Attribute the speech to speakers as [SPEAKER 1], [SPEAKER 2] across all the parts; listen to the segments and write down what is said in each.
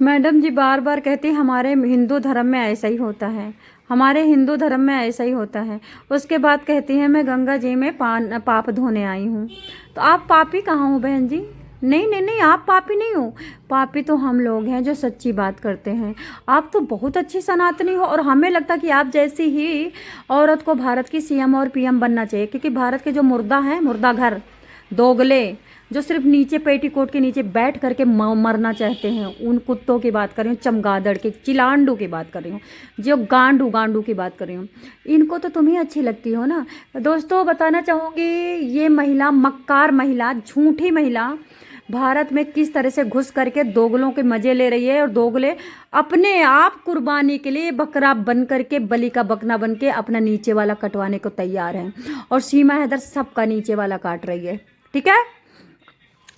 [SPEAKER 1] Madam जी बार बार कहती हैं, हमारे हिंदू धर्म में ऐसा ही होता है, हमारे हिंदू धर्म में ऐसा ही होता है। उसके बाद कहती हैं मैं गंगा जी में पाप धोने आई हूँ। तो आप पापी कहाँ हो बहन जी? नहीं नहीं नहीं, आप पापी नहीं हो। पापी तो हम लोग हैं जो सच्ची बात करते हैं। आप तो बहुत अच्छी सनातनी हो, और हमें लगता कि आप जैसी ही औरत को भारत की सीएम और पीएम बनना चाहिए, क्योंकि भारत के जो मुर्दा हैं, मुर्दा घर दोगले, जो सिर्फ नीचे पेटीकोट के नीचे बैठ करके मरना चाहते हैं, उन कुत्तों की बात कर रही हूँ, चमगादड़ के चिलांडू की बात कर रही हूँ, जो गांडू गांडू की बात कर रही हूँ। इनको तो तुम्हें अच्छी लगती हो ना। दोस्तों बताना चाहूँगी, ये महिला, मक्कार महिला, झूठी महिला भारत में किस तरह से घुस करके दोगलों के मजे ले रही है, और दोगले अपने आप कुर्बानी के लिए बकरा बन करके, बलि का बकना बन के अपना नीचे वाला कटवाने को तैयार हैं। और सीमा हैदर सबका नीचे वाला काट रही है, ठीक है।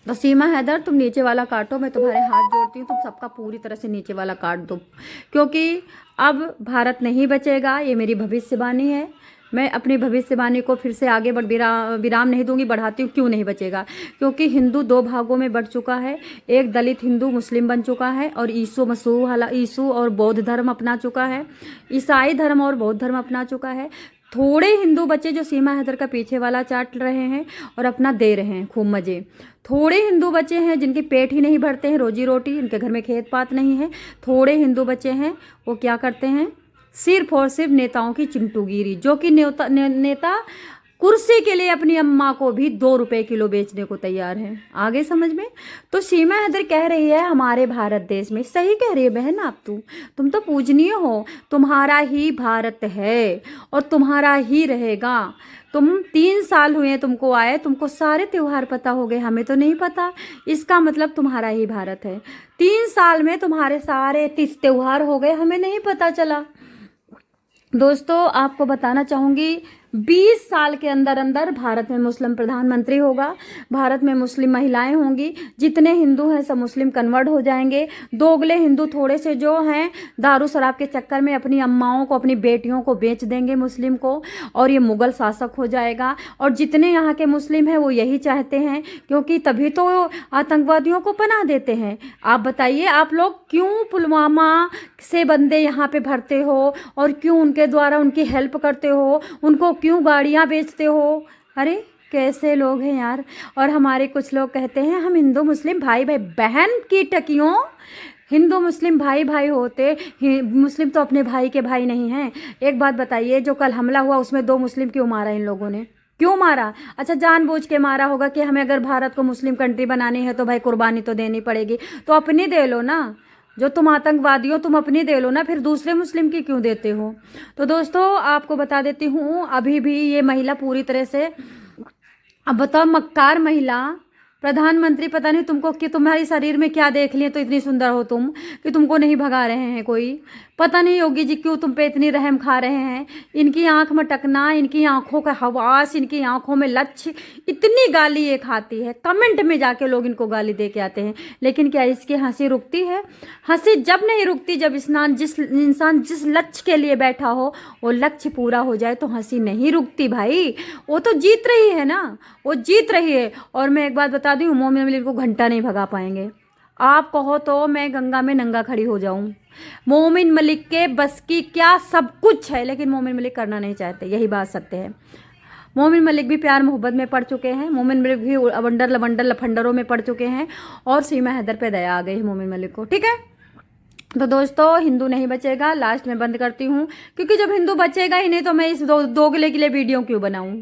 [SPEAKER 1] तो सीमा हैदर तुम नीचे वाला काटो, मैं तुम्हारे हाथ जोड़ती हूँ, तुम सबका पूरी तरह से नीचे वाला काट दो, क्योंकि अब भारत नहीं बचेगा। ये मेरी भविष्यवाणी है। मैं अपनी भविष्यवाणी को फिर से आगे विराम नहीं दूंगी, बढ़ाती हूँ। क्यों नहीं बचेगा? क्योंकि हिंदू दो भागों में बढ़ चुका है। एक दलित हिंदू मुस्लिम बन चुका है, और ईसु और बौद्ध धर्म अपना चुका है, ईसाई धर्म और बौद्ध धर्म अपना चुका है। थोड़े हिंदू बच्चे जो सीमा हैदर का पीछे वाला चाट रहे हैं और अपना दे रहे हैं खूब मजे। थोड़े हिंदू बच्चे हैं जिनके पेट ही नहीं भरते हैं, रोजी रोटी, इनके घर में खेत पात नहीं है। थोड़े हिंदू बच्चे हैं, वो क्या करते हैं, सिर्फ और सिर्फ नेताओं की चिमटूगिरी, जो कि नेता कुर्सी के लिए अपनी अम्मा को भी 2 रुपए किलो बेचने को तैयार है। आगे समझ में? तो सीमा हैदर कह रही है हमारे भारत देश में, सही कह रही है बहन। आप तुम तो पूजनीय हो। तुम्हारा ही भारत है और तुम्हारा ही रहेगा। तुम 3 साल हुए तुमको आए, तुमको सारे त्योहार पता हो गए, हमें तो नहीं पता। इसका मतलब तुम्हारा ही भारत है। 3 साल में तुम्हारे सारे 30 त्योहार हो गए, हमें नहीं पता चला। दोस्तों आपको बताना चाहूँगी, 20 साल के अंदर अंदर भारत में मुस्लिम प्रधानमंत्री होगा, भारत में मुस्लिम महिलाएं होंगी, जितने हिंदू हैं सब मुस्लिम कन्वर्ट हो जाएंगे। दोगले हिंदू थोड़े से जो हैं दारू शराब के चक्कर में अपनी अम्माओं को, अपनी बेटियों को बेच देंगे मुस्लिम को, और ये मुगल शासक हो जाएगा। और जितने यहाँ के मुस्लिम हैं वो यही चाहते हैं, क्योंकि तभी तो आतंकवादियों को पनाह देते हैं। आप बताइए, आप लोग क्यों पुलवामा से बंदे यहाँ पे भरते हो, और क्यों उनके द्वारा उनकी हेल्प करते हो, उनको क्यों गाड़ियाँ बेचते हो? अरे कैसे लोग हैं यार। और हमारे कुछ लोग कहते हैं हम हिंदू मुस्लिम भाई भाई, बहन की टकियों, हिंदू मुस्लिम भाई भाई होते, मुस्लिम तो अपने भाई के भाई नहीं हैं। एक बात बताइए, जो कल हमला हुआ उसमें 2 मुस्लिम क्यों मारा इन लोगों ने? क्यों मारा? अच्छा जानबूझ के मारा होगा कि हमें अगर भारत को मुस्लिम कंट्री बनानी है तो भाई कुर्बानी तो देनी पड़ेगी, तो अपनी दे लो ना। जो तुम आतंकवादी हो तुम अपनी दे लो ना, फिर दूसरे मुस्लिम की क्यों देते हो? तो दोस्तों आपको बता देती हूँ, अभी भी ये महिला पूरी तरह से, अब बताओ, मक्कार महिला प्रधानमंत्री, पता नहीं तुमको कि तुम्हारे शरीर में क्या देख लिए तो इतनी सुंदर हो तुम, कि तुमको नहीं भगा रहे हैं कोई। पता नहीं योगी जी क्यों तुम पे इतनी रहम खा रहे हैं। इनकी आंख मटकना, इनकी आंखों का हवास, इनकी आंखों में लक्ष्य, इतनी गाली ये खाती है। कमेंट में जाके लोग इनको गाली दे के आते हैं, लेकिन क्या इसकी हंसी रुकती है? हंसी जब नहीं रुकती, जब इंसान जिस लक्ष्य के लिए बैठा हो वो लक्ष्य पूरा हो जाए तो हंसी नहीं रुकती भाई। वो तो जीत रही है ना, वो जीत रही है। और मैं एक बात बता दूं, मोमिन मलिक को घंटा नहीं भगा पाएंगे। आप कहो तो मैं गंगा में नंगा खड़ी हो जाऊं। मोमिन मलिक के बस की क्या, सब कुछ है, लेकिन मोमिन मलिक करना नहीं चाहते, यही बात सत्य है। मोमिन मलिक भी प्यार मोहब्बत में पड़ चुके हैं, मोमिन मलिक भी अवंडर लवंडर लफंडरों में पड़ चुके हैं, और सीमा हैदर पे दया आ गई है मोमिन मलिक को, ठीक है। तो दोस्तों हिंदू नहीं बचेगा, लास्ट में बंद करती हूँ, क्योंकि जब हिंदू बचेगा ही नहीं तो मैं इस दोगले के लिए वीडियो क्यों बनाऊं?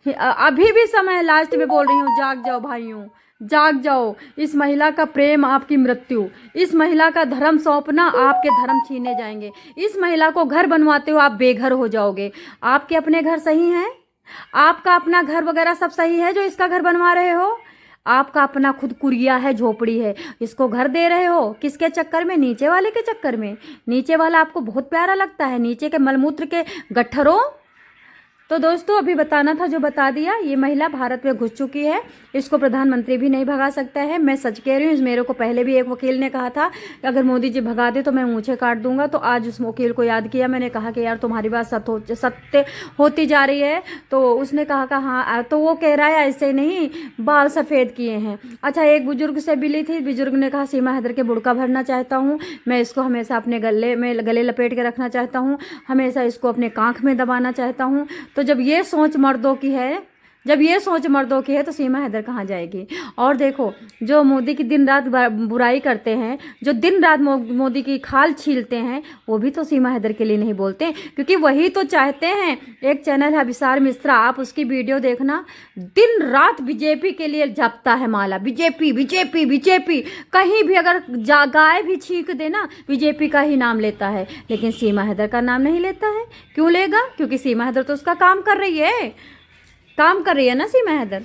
[SPEAKER 1] अभी भी समय है, लास्ट में बोल रही हूँ, जाग जाओ भाइयों, जाग जाओ। इस महिला का प्रेम आपकी मृत्यु, इस महिला का धर्म सौंपना आपके धर्म छीने जाएंगे। इस महिला को घर बनवाते हो आप बेघर हो जाओगे। आपके अपने घर सही हैं? आपका अपना घर वगैरह सब सही है जो इसका घर बनवा रहे हो? आपका अपना खुद कुरिया है, झोपड़ी है, इसको घर दे रहे हो किसके चक्कर में? नीचे वाले के चक्कर में। नीचे वाला आपको बहुत प्यारा लगता है, नीचे के मलमूत्र के गट्ठरों, तो दोस्तों अभी बताना था जो बता दिया। ये महिला भारत में घुस चुकी है, इसको प्रधानमंत्री भी नहीं भगा सकता है। मैं सच कह रही हूँ, मेरे को पहले भी एक वकील ने कहा था कि अगर मोदी जी भगा दे तो मैं मूंछें काट दूंगा। तो आज उस वकील को याद किया, मैंने कहा कि यार तुम्हारी बात सत्य होती जा रही है। तो उसने कहा हाँ, तो वो कह रहा है ऐसे नहीं, बाल सफ़ेद किए हैं। अच्छा, एक बुजुर्ग से मिली थी, बुजुर्ग ने कहा सीमा हैदर के बुड़का भरना चाहता हूँ मैं, इसको हमेशा अपने गले लपेट के रखना चाहता हूँ, हमेशा इसको अपने कांख में दबाना चाहता हूँ। तो जब ये सोच मर्दों की है तो सीमा हैदर कहाँ जाएगी। और देखो, जो मोदी की दिन रात बुराई करते हैं, जो दिन रात मोदी की खाल छीलते हैं, वो भी तो सीमा हैदर के लिए नहीं बोलते, क्योंकि वही तो चाहते हैं। एक चैनल है विशाल मिश्रा, आप उसकी वीडियो देखना, दिन रात बीजेपी के लिए जपता है माला, बीजेपी बीजेपी बीजेपी। कहीं भी अगर गाय भी छींक देना, बीजेपी का ही नाम लेता है, लेकिन सीमा हैदर का नाम नहीं लेता है। क्यों लेगा? क्योंकि सीमा हैदर तो उसका काम कर रही है ना सीमा हैदर।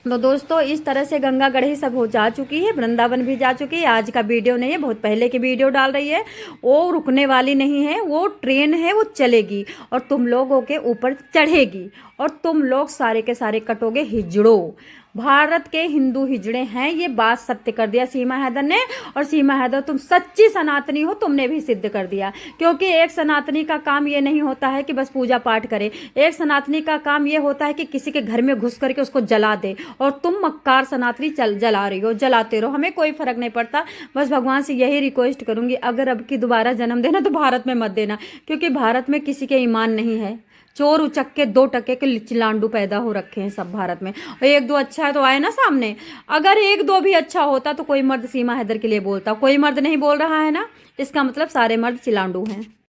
[SPEAKER 1] तो दोस्तों इस तरह से गंगा गढ़ी सब हो जा चुकी है, वृंदावन भी जा चुकी है। आज का वीडियो नहीं है, बहुत पहले की वीडियो डाल रही है। वो रुकने वाली नहीं है, वो ट्रेन है, वो चलेगी और तुम लोगों के ऊपर चढ़ेगी और तुम लोग सारे के सारे कटोगे हिजड़ों। भारत के हिंदू हिजड़े हैं, ये बात सत्य कर दिया सीमा हैदर ने। और सीमा हैदर तुम सच्ची सनातनी हो, तुमने भी सिद्ध कर दिया। क्योंकि एक सनातनी का काम ये नहीं होता है कि बस पूजा पाठ करे, एक सनातनी का काम ये होता है कि किसी के घर में घुस करके उसको जला दे। और तुम मक्कार सनातनी जला रही हो, जलाते रहो, हमें कोई फर्क नहीं पड़ता। बस भगवान से यही रिक्वेस्ट करूंगी, अगर अब की दोबारा जन्म देना तो भारत में मत देना, क्योंकि भारत में किसी के ईमान नहीं है। चोर उचक्के 2 टके के चिलांडू पैदा हो रखे हैं सब भारत में। और 1-2 अच्छा है तो आए ना सामने। अगर 1-2 भी अच्छा होता तो कोई मर्द सीमा हैदर के लिए बोलता, कोई मर्द नहीं बोल रहा है ना, इसका मतलब सारे मर्द चिलांडू हैं।